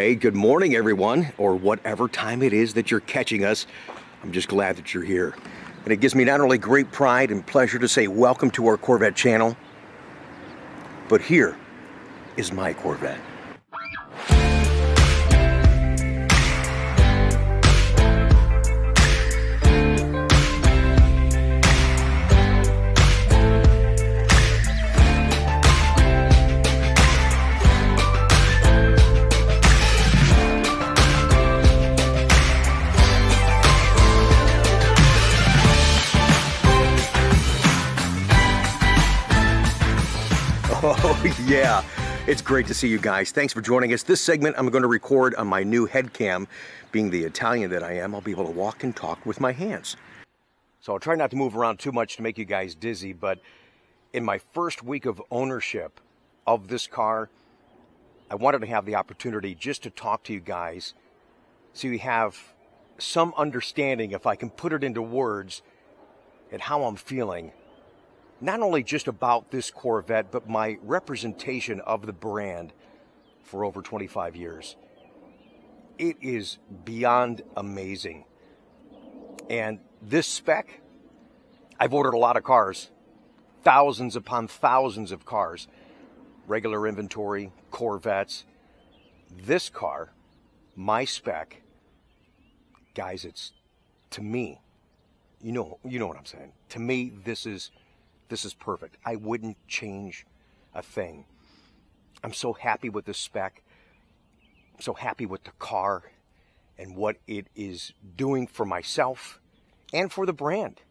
day, good morning everyone, or whatever time it is that you're catching us. I'm just glad that you're here. And it gives me not only great pride and pleasure to say welcome to our Corvette channel, but here is my Corvette. Oh yeah, it's great to see you guys. Thanks for joining us. This segment I'm going to record on my new head cam. Being the Italian that I am, I'll be able to walk and talk with my hands. So I'll try not to move around too much to make you guys dizzy, but in my first week of ownership of this car, I wanted to have the opportunity just to talk to you guys so you have some understanding, if I can put it into words, and how I'm feeling. Not only just about this Corvette, but my representation of the brand for over 25 years. It is beyond amazing. And this spec, I've ordered a lot of cars, thousands upon thousands of cars, regular inventory, Corvettes. This car, my spec, guys, it's, to me, you know what I'm saying. To me, this is perfect. I wouldn't change a thing. I'm so happy with the spec. I'm so happy with the car and what it is doing for myself and for the brand.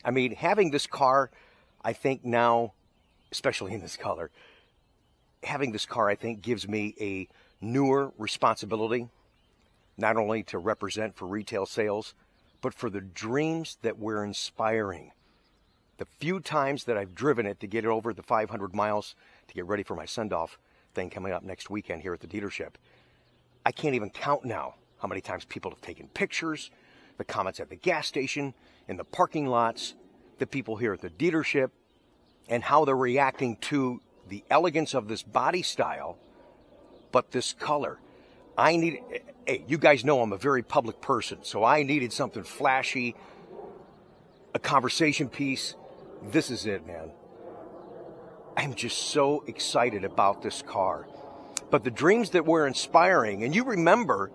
I mean, having this car, I think now, especially in this color, having this car, I think, gives me a newer responsibility, not only to represent for retail sales, but for the dreams that we're inspiring. The few times that I've driven it to get it over the 500 miles to get ready for my send-off thing coming up next weekend here at the dealership, I can't even count now how many times people have taken pictures, the comments at the gas station, in the parking lots, the people here at the dealership, and how they're reacting to the elegance of this body style, but this color. Hey, you guys know I'm a very public person, so I needed something flashy, a conversation piece. This is it, man. I'm just so excited about this car. But the dreams that we're inspiring, and you remember,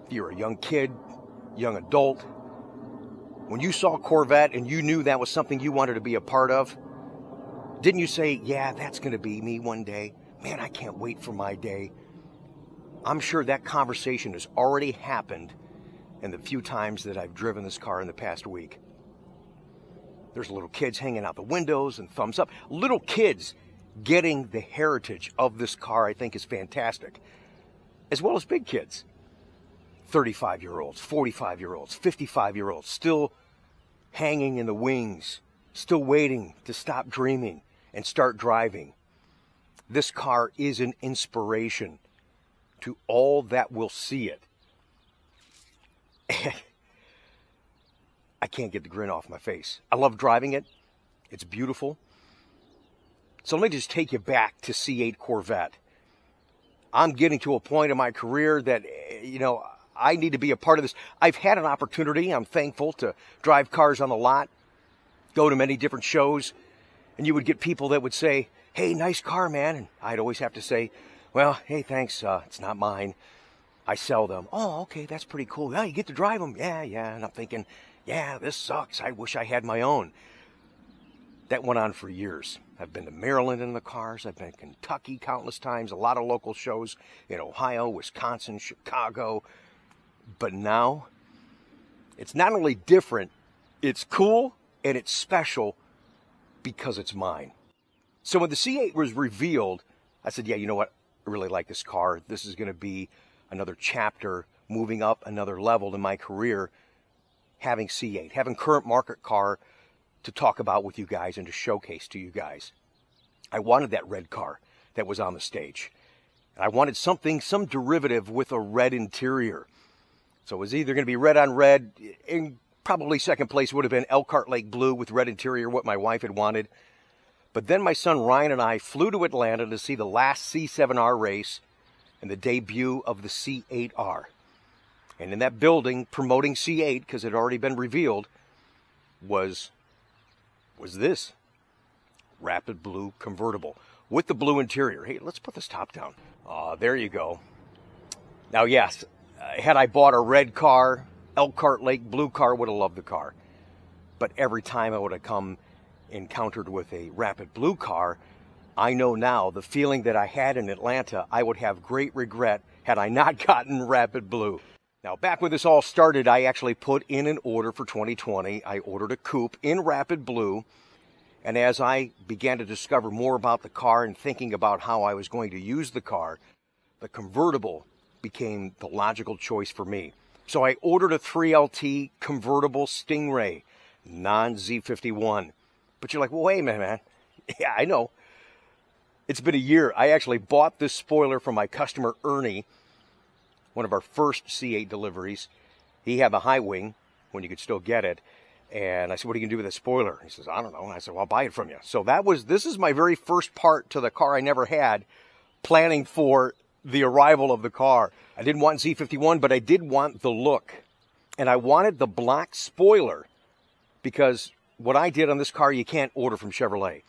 if you're a young kid, young adult, when you saw Corvette and you knew that was something you wanted to be a part of, didn't you say, yeah, that's going to be me one day? Man, I can't wait for my day. I'm sure that conversation has already happened in the few times that I've driven this car in the past week. There's little kids hanging out the windows and thumbs up. Little kids getting the heritage of this car, I think, is fantastic. As well as big kids. 35-year-olds, 45-year-olds, 55-year-olds, still hanging in the wings, still waiting to stop dreaming and start driving. This car is an inspiration to all that will see it. I can't get the grin off my face. I love driving it. It's beautiful. So let me just take you back to C8 Corvette. I'm getting to a point in my career that, you know, I need to be a part of this. I've had an opportunity, I'm thankful, to drive cars on the lot, go to many different shows, and you would get people that would say, hey, nice car, man. And I'd always have to say, well, hey, thanks, it's not mine. I sell them. Oh, okay, that's pretty cool. Yeah, you get to drive them. Yeah. And I'm thinking, yeah, this sucks. I wish I had my own. That went on for years. I've been to Maryland in the cars. I've been to Kentucky countless times, a lot of local shows in Ohio, Wisconsin, Chicago. But now, it's not only different, it's cool and it's special because it's mine. So when the C8 was revealed, I said, yeah, you know what? I really like this car. This is going to be another chapter, moving up another level in my career, having C8, having current market car to talk about with you guys and to showcase to you guys. I wanted that red car that was on the stage. I wanted something, some derivative with a red interior. So it was either going to be red on red, and probably second place would have been Elkhart Lake Blue with red interior, what my wife had wanted. But then my son Ryan and I flew to Atlanta to see the last C7R race and the debut of the C8R. And in that building, promoting C8, because it had already been revealed, was this Rapid Blue convertible with the blue interior. Hey, let's put this top down. There you go. Now, yes, had I bought a red car, Elkhart Lake blue car, would have loved the car. But every time I would have come encountered with a Rapid Blue car, I know now the feeling that I had in Atlanta, I would have great regret had I not gotten Rapid Blue. Now, back when this all started, I actually put in an order for 2020. I ordered a coupe in Rapid Blue. And as I began to discover more about the car and thinking about how I was going to use the car, the convertible became the logical choice for me. So I ordered a 3LT convertible Stingray, non-Z51. But you're like, well, wait a minute, man. Yeah, I know. It's been a year. I actually bought this spoiler from my customer, Ernie, one of our first C8 deliveries. He had the high wing when you could still get it. And I said, what are you going to do with this spoiler? He says, I don't know. And I said, well, I'll buy it from you. So this is my very first part to the car I never had, planning for the arrival of the car. I didn't want Z51, but I did want the look. And I wanted the black spoiler because what I did on this car, you can't order from Chevrolet.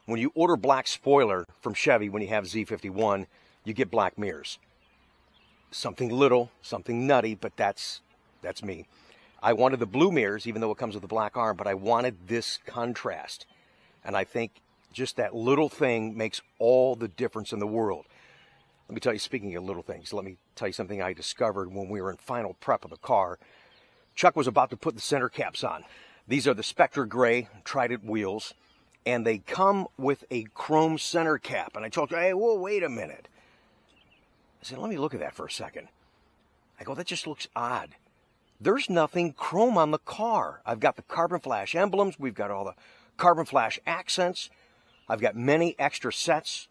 When you order black spoiler from Chevy, when you have Z51, you get black mirrors. Something little, something nutty, but that's me. I wanted the blue mirrors, even though it comes with a black arm, but I wanted this contrast. And I think just that little thing makes all the difference in the world. Let me tell you, speaking of little things, let me tell you something I discovered when we were in final prep of the car. Chuck was about to put the center caps on. These are the Spectre Gray Trident wheels, and they come with a chrome center cap. And I told you, hey, whoa, wait a minute. I said, let me look at that for a second. I go, that just looks odd. There's nothing chrome on the car. I've got the carbon flash emblems. We've got all the carbon flash accents. I've got many extra sets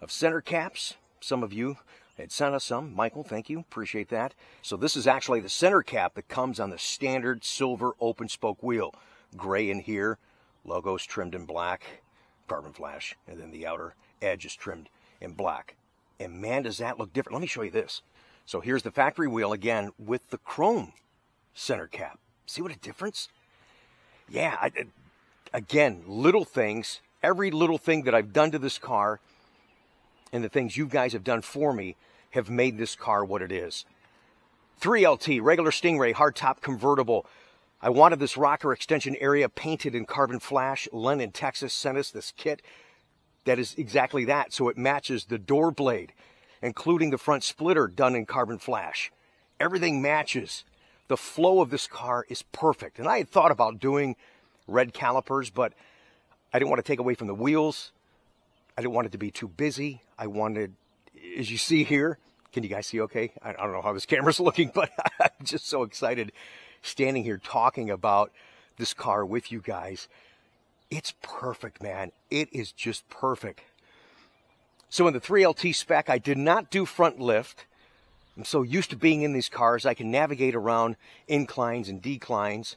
of center caps. Some of you had sent us some. Michael, thank you. Appreciate that. So this is actually the center cap that comes on the standard silver open spoke wheel. Gray in here. Logos trimmed in black. Carbon flash. And then the outer edge is trimmed in black. And man, does that look different. Let me show you this. So here's the factory wheel again with the chrome center cap. See what a difference? Yeah, again, little things. Every little thing that I've done to this car and the things you guys have done for me have made this car what it is. 3LT, regular Stingray, hardtop convertible. I wanted this rocker extension area painted in carbon flash. Len in Texas sent us this kit that is exactly that. So it matches the door blade, including the front splitter done in carbon flash. Everything matches. The flow of this car is perfect. And I had thought about doing red calipers, but I didn't want to take away from the wheels. I didn't want it to be too busy. I wanted, as you see here, can you guys see okay? I don't know how this camera's looking, but I'm just so excited standing here talking about this car with you guys. It's perfect, man. It is just perfect. So in the 3LT spec, I did not do front lift. I'm so used to being in these cars, I can navigate around inclines and declines.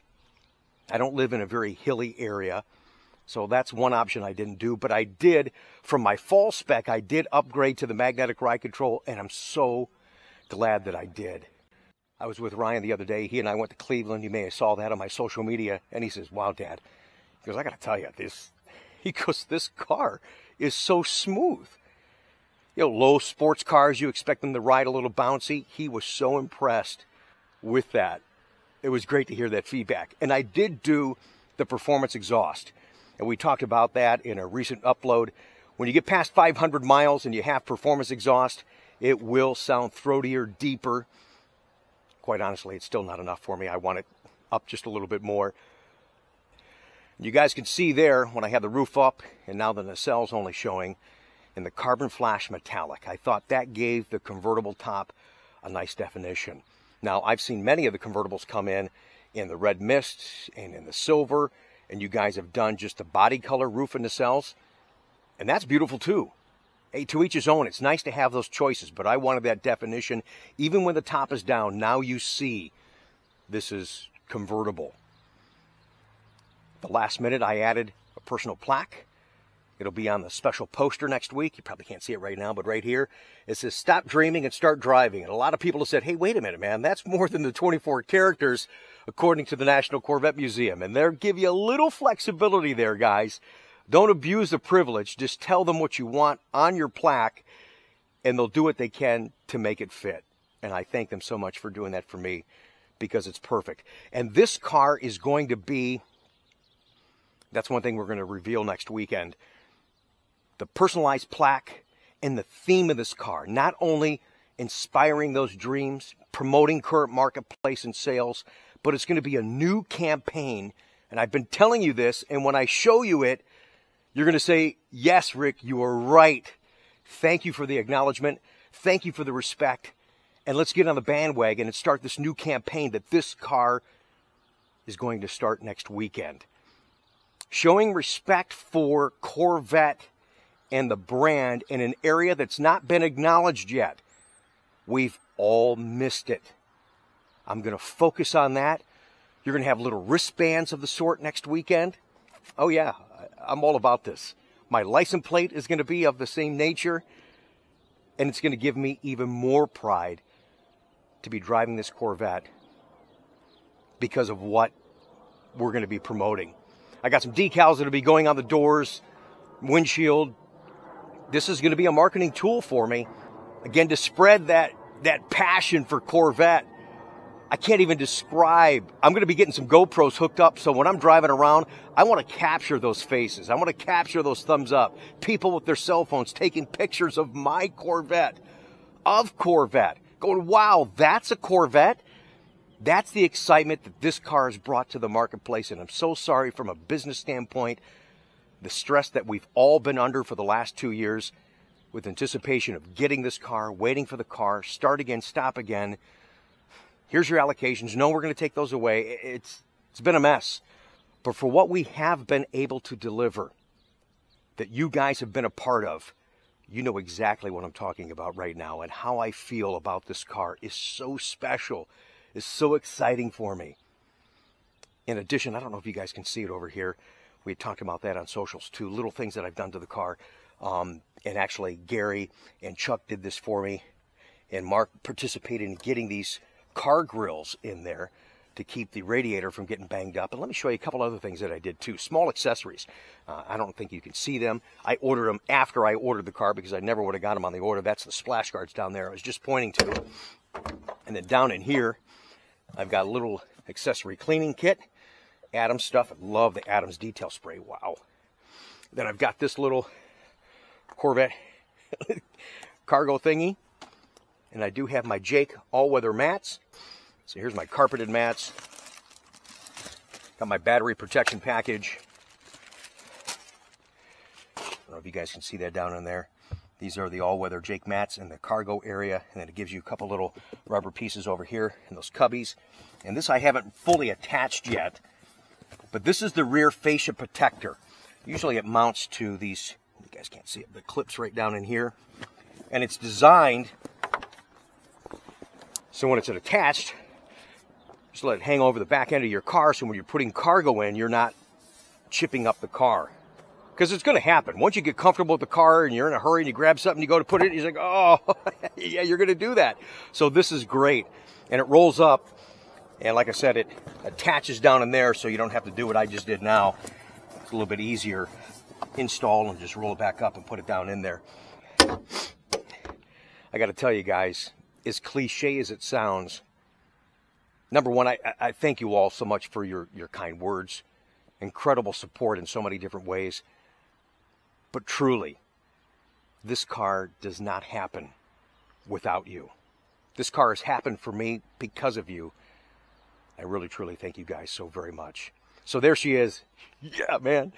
I don't live in a very hilly area, so that's one option I didn't do. But I did, from my fall spec, I did upgrade to the magnetic ride control, and I'm so glad that I did. I was with Ryan the other day. He and I went to Cleveland. You may have saw that on my social media. And he says, wow, Dad. He goes, I got to tell you, this car is so smooth. You know, low sports cars, you expect them to ride a little bouncy. He was so impressed with that. It was great to hear that feedback. And I did do the performance exhaust. And we talked about that in a recent upload. When you get past 500 miles and you have performance exhaust, it will sound throatier, deeper. Quite honestly, it's still not enough for me. I want it up just a little bit more. You guys can see there when I have the roof up and now the nacelles only showing in the carbon flash metallic. I thought that gave the convertible top a nice definition. Now, I've seen many of the convertibles come in the red mist and in the silver, and you guys have done just the body color roof and nacelles, and that's beautiful too. Hey, to each his own. It's nice to have those choices, but I wanted that definition. Even when the top is down, now you see this is convertible. The last minute, I added a personal plaque It'll be on the special poster next week. You probably can't see it right now, but right here, it says, "Stop dreaming and start driving." And a lot of people have said, hey, wait a minute, man, that's more than the 24 characters, according to the National Corvette Museum. And they'll give you a little flexibility there, guys. Don't abuse the privilege. Just tell them what you want on your plaque, and they'll do what they can to make it fit. And I thank them so much for doing that for me, because it's perfect. And this car is going to be, that's one thing we're going to reveal next weekend, the personalized plaque and the theme of this car. Not only inspiring those dreams, promoting current marketplace and sales, but it's going to be a new campaign. And I've been telling you this, and when I show you it, you're going to say, yes, Rick, you are right. Thank you for the acknowledgement. Thank you for the respect. And let's get on the bandwagon and start this new campaign that this car is going to start next weekend. Showing respect for Corvette and the brand in an area that's not been acknowledged yet. We've all missed it. I'm going to focus on that. You're going to have little wristbands of the sort next weekend. Oh yeah, I'm all about this. My license plate is going to be of the same nature, and it's going to give me even more pride to be driving this Corvette because of what we're going to be promoting. I got some decals that will be going on the doors, windshield. This is going to be a marketing tool for me, again, to spread that passion for Corvette. I can't even describe. I'm going to be getting some GoPros hooked up, so when I'm driving around, I want to capture those faces. I want to capture those thumbs up. People with their cell phones taking pictures of my Corvette, going, wow, that's a Corvette. That's the excitement that this car has brought to the marketplace, and I'm so sorry from a business standpoint, the stress that we've all been under for the last 2 years with anticipation of getting this car, waiting for the car, start again, stop again. Here's your allocations. No, we're going to take those away. It's been a mess. But for what we have been able to deliver, that you guys have been a part of, you know exactly what I'm talking about right now, and how I feel about this car is so special, is so exciting for me. In addition, I don't know if you guys can see it over here. We had talked about that on socials too, little things that I've done to the car. And actually, Gary and Chuck did this for me, and Mark participated in getting these car grills in there to keep the radiator from getting banged up. And let me show you a couple other things that I did too. Small accessories. I don't think you can see them. I ordered them after I ordered the car because I never would have got them on the order. That's the splash guards down there I was just pointing to. And then down in here, I've got a little accessory cleaning kit. Adams stuff. I love the Adams detail spray. Wow. Then I've got this little Corvette cargo thingy. And I do have my Jake all-weather mats. So here's my carpeted mats. Got my battery protection package. I don't know if you guys can see that down in there. These are the all-weather Jake mats in the cargo area. And then it gives you a couple little rubber pieces over here in those cubbies. And this I haven't fully attached yet. But this is the rear fascia protector. Usually it mounts to these, you guys can't see it, the clips right down in here. And it's designed so when it's attached, just let it hang over the back end of your car, so when you're putting cargo in, you're not chipping up the car. Because it's going to happen. Once you get comfortable with the car and you're in a hurry and you grab something, you go to put it in, you're like, oh, yeah, you're going to do that. So this is great. And it rolls up, and like I said, it attaches down in there, so you don't have to do what I just did now. It's a little bit easier. Install and just roll it back up and put it down in there. I got to tell you guys, as cliche as it sounds, number one, I thank you all so much for your kind words, incredible support in so many different ways. But truly, this car does not happen without you. This car has happened for me because of you. I really, truly thank you guys so very much. So there she is. Yeah, man.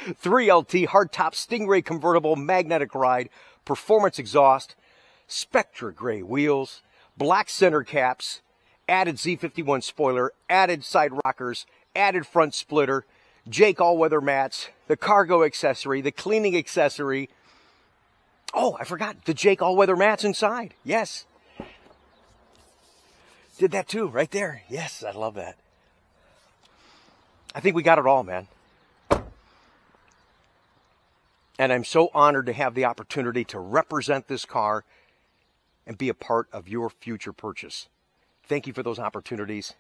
3LT hardtop Stingray convertible magnetic ride, performance exhaust, Spectra gray wheels, black center caps, added Z51 spoiler, added side rockers, added front splitter, Jake all-weather mats, the cargo accessory, the cleaning accessory. Oh, I forgot the Jake all-weather mats inside. Yes. Did that too, right there. Yes, I love that. I think we got it all, man. And I'm so honored to have the opportunity to represent this car and be a part of your future purchase. Thank you for those opportunities.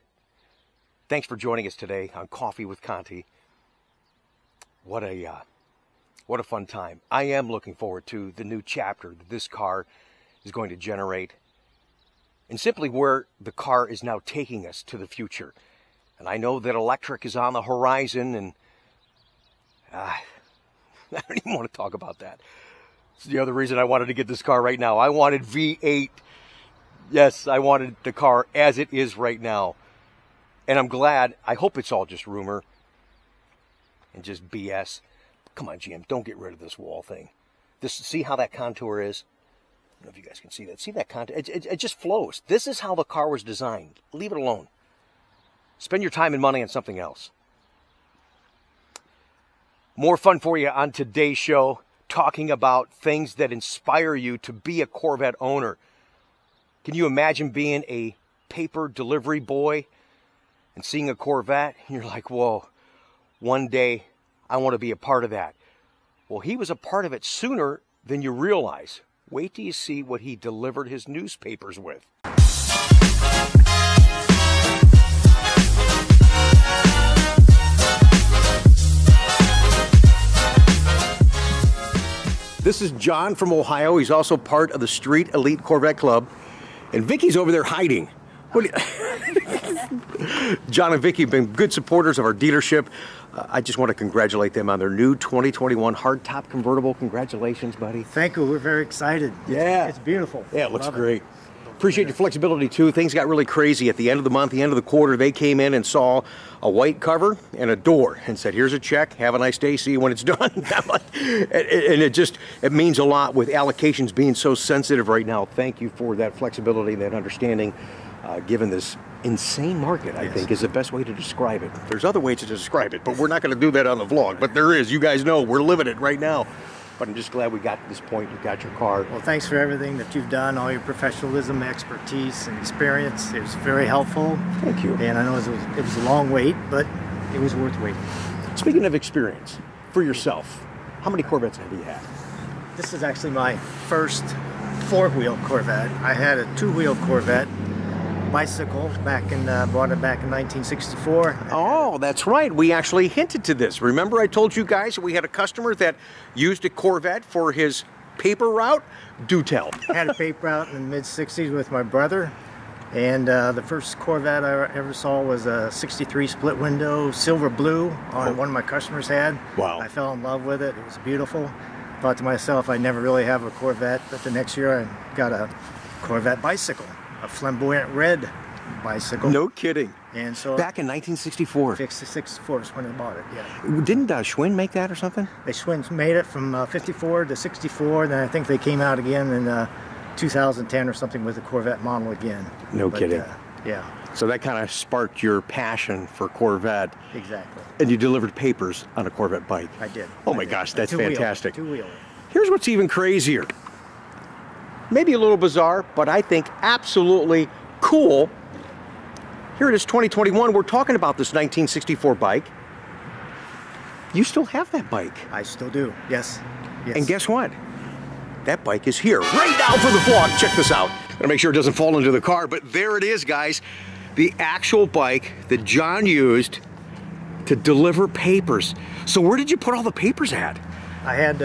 Thanks for joining us today on Coffee with Conti. What a fun time. I am looking forward to the new chapter that this car is going to generate, and simply where the car is now taking us to the future. And I know that electric is on the horizon, and I don't even want to talk about that. It's the other reason I wanted to get this car right now. I wanted V8. Yes, I wanted the car as it is right now. And I'm glad. I hope it's all just rumor and just BS. Come on, GM, don't get rid of this wall thing. See how that contour is? I don't know if you guys can see that. See that contour? It just flows. This is how the car was designed. Leave it alone. Spend your time and money on something else. More fun for you on today's show, talking about things that inspire you to be a Corvette owner. Can you imagine being a paper delivery boy and seeing a Corvette? You're like, whoa, one day I want to be a part of that. Well, he was a part of it sooner than you realize. Wait till you see what he delivered his newspapers with. This is John from Ohio. He's also part of the Street Elite Corvette Club. And Vicky's over there hiding. John and Vicky have been good supporters of our dealership. I just want to congratulate them on their new 2021 hardtop convertible. Congratulations, buddy. Thank you. We're very excited. Yeah. It's beautiful. Yeah, it looks great. Appreciate your flexibility, too. Things got really crazy at the end of the month, the end of the quarter. They came in and saw a white cover and a door and said, here's a check. Have a nice day. See you when it's done. And it means a lot with allocations being so sensitive right now. Thank you for that flexibility and that understanding, given this insane market, I think, is the best way to describe it. There's other ways to describe it, but we're not going to do that on the vlog. But there is. You guys know we're living it right now. But I'm just glad we got to this point. You got your car. Well, thanks for everything that you've done, all your professionalism, expertise, and experience. It was very helpful. Thank you. And I know it was a long wait, but it was worth waiting. Speaking of experience, for yourself, how many Corvettes have you had? This is actually my first four-wheel Corvette. I had a two-wheel Corvette bicycle bought it back in 1964. Oh, that's right. We actually hinted to this. Remember I told you guys that we had a customer that used a Corvette for his paper route? Do tell. I had a paper route in the mid-60s with my brother, and the first Corvette I ever saw was a 63 split window, silver blue, one of my customers had. Wow. I fell in love with it. It was beautiful. Thought to myself I'd never really have a Corvette, but the next year I got a Corvette bicycle. A flamboyant red bicycle. No kidding. And so back in 1964. 64 is when I bought it. Yeah. Didn't Schwinn make that or something? Schwinn made it from 54 to 64. Then I think they came out again in 2010 or something with the Corvette model again. No kidding. Yeah. So that kind of sparked your passion for Corvette. Exactly. And you delivered papers on a Corvette bike. I did. Oh my gosh, that's fantastic. Two-wheel. Here's what's even crazier. Maybe a little bizarre, but I think absolutely cool. Here it is, 2021. We're talking about this 1964 bike. You still have that bike. I still do, yes. And guess what? That bike is here right now for the vlog. Check this out. Gotta make sure it doesn't fall into the car, but there it is, guys. The actual bike that John used to deliver papers. So where did you put all the papers at? I had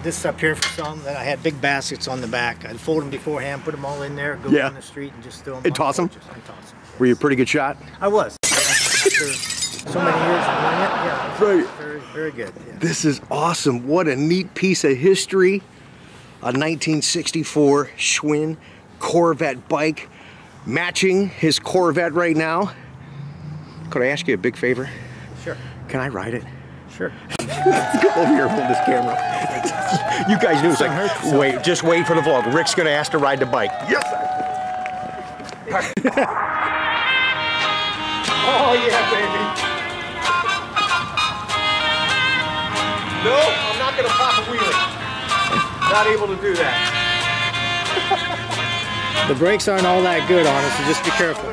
this up here for some, then I had big baskets on the back. I'd fold them beforehand, put them all in there, go down the street and just throw them. And toss them? And toss them. Were you a pretty good shot? I was. After so many years of doing it, yeah. Right. Very, very good. Yeah. This is awesome. What a neat piece of history. A 1964 Schwinn Corvette bike matching his Corvette right now. Could I ask you a big favor? Sure. Can I ride it? Sure. Come over here, hold this camera. You guys knew. It's like, wait, just wait for the vlog. Rick's gonna ask to ride the bike. Yes, sir. Oh yeah, baby. No, I'm not gonna pop a wheelie. Not able to do that. The brakes aren't all that good on it, so just be careful.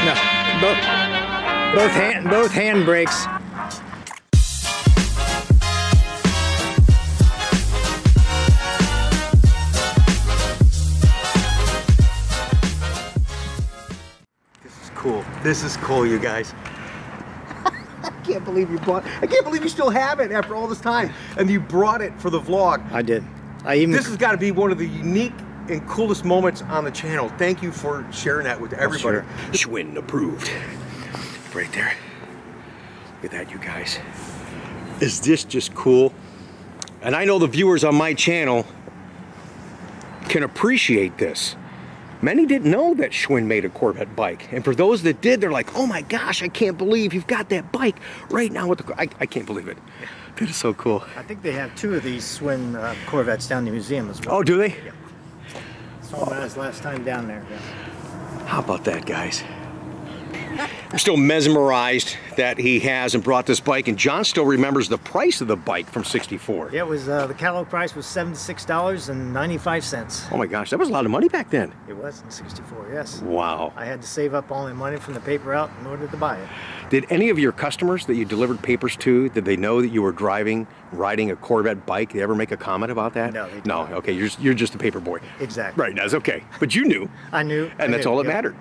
No, both hand brakes. cool. This is cool, you guys. I can't believe you I can't believe you still have it after all this time. And you brought it for the vlog. I did. This has got to be one of the unique and coolest moments on the channel. Thank you for sharing that with everybody. Sure. Schwinn approved. Right there. Look at that, you guys. Is this just cool? And I know the viewers on my channel can appreciate this. Many didn't know that Schwinn made a Corvette bike. And for those that did, they're like, oh my gosh, I can't believe you've got that bike right now with the... I can't believe it. That is so cool. I think they have 2 of these Schwinn Corvettes down in the museum as well. Oh, do they? Yeah. Saw when I was last time down there. Yeah. How about that, guys? I'm still mesmerized that he has and brought this bike, and John still remembers the price of the bike from '64. Yeah, it was the catalog price was $76.95. Oh my gosh, that was a lot of money back then. It was in '64, yes. Wow. I had to save up all my money from the paper out in order to buy it. Did any of your customers that you delivered papers to, did they know that you were riding a Corvette bike? Did they ever make a comment about that? No, they did No, not. Okay, you're just a paper boy. Exactly. Right, that's okay. But you knew. I knew. And that's all that mattered.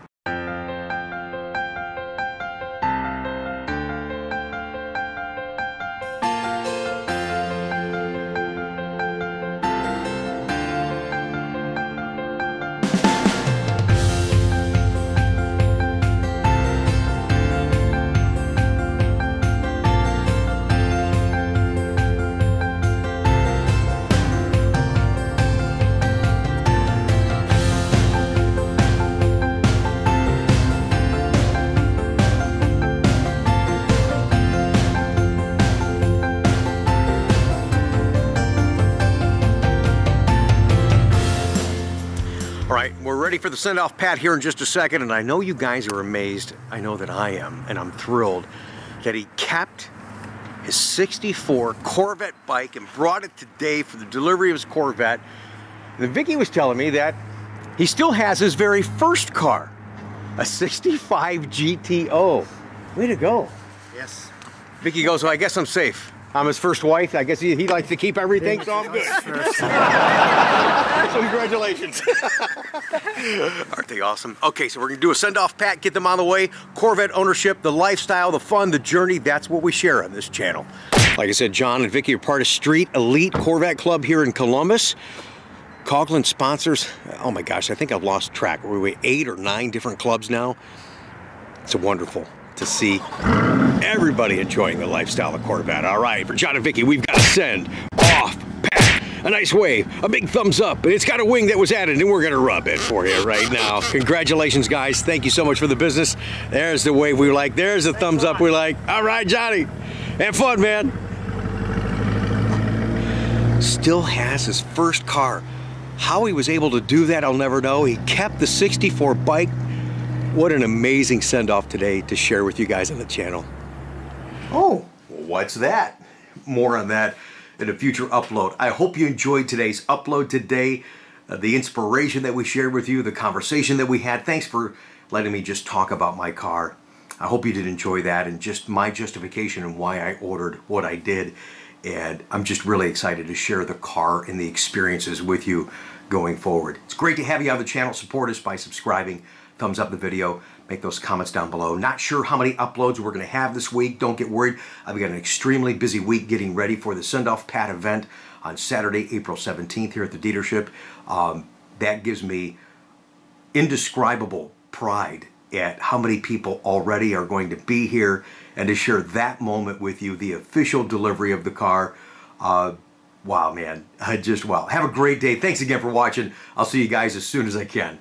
We're ready for the send-off pat here in just a second, and I know you guys are amazed. I know that I am, and I'm thrilled that he kept his '64 Corvette bike and brought it today for the delivery of his Corvette. And then Vicky was telling me that he still has his very first car, a '65 GTO. Way to go. Yes. Vicky goes, well, I guess I'm safe. I'm his first wife. I guess he likes to keep everything, so I'm good. So congratulations. Aren't they awesome? Okay, so we're going to do a send-off pat, get them on the way. Corvette ownership, the lifestyle, the fun, the journey, that's what we share on this channel. Like I said, John and Vicky are part of Street Elite Corvette Club here in Columbus. Coughlin sponsors, oh my gosh, I think I've lost track. Are we 8 or 9 different clubs now? It's wonderful to see everybody enjoying the lifestyle of Corvette. All right, for John and Vicky, we've got to send off pat. A nice wave, a big thumbs up, and it's got a wing that was added, and we're gonna rub it for you right now. Congratulations, guys. Thank you so much for the business. There's the wave we like. There's the thumbs up we like. All right, Johnny. Have fun, man. Still has his first car. How he was able to do that, I'll never know. He kept the '64 bike. What an amazing send-off today to share with you guys on the channel. Oh, what's that? More on that in a future upload. I hope you enjoyed today's upload today, the inspiration that we shared with you, the conversation that we had. Thanks for letting me just talk about my car. I hope you did enjoy that and just my justification and why I ordered what I did. And I'm just really excited to share the car and the experiences with you going forward. It's great to have you on the channel. Support us by subscribing. Thumbs up the video, make those comments down below. Not sure how many uploads we're gonna have this week. Don't get worried. I've got an extremely busy week getting ready for the send-off pat event on Saturday, April 17th here at the dealership. That gives me indescribable pride at how many people already are going to be here and to share that moment with you, the official delivery of the car. Wow, man, just wow. Have a great day. Thanks again for watching. I'll see you guys as soon as I can.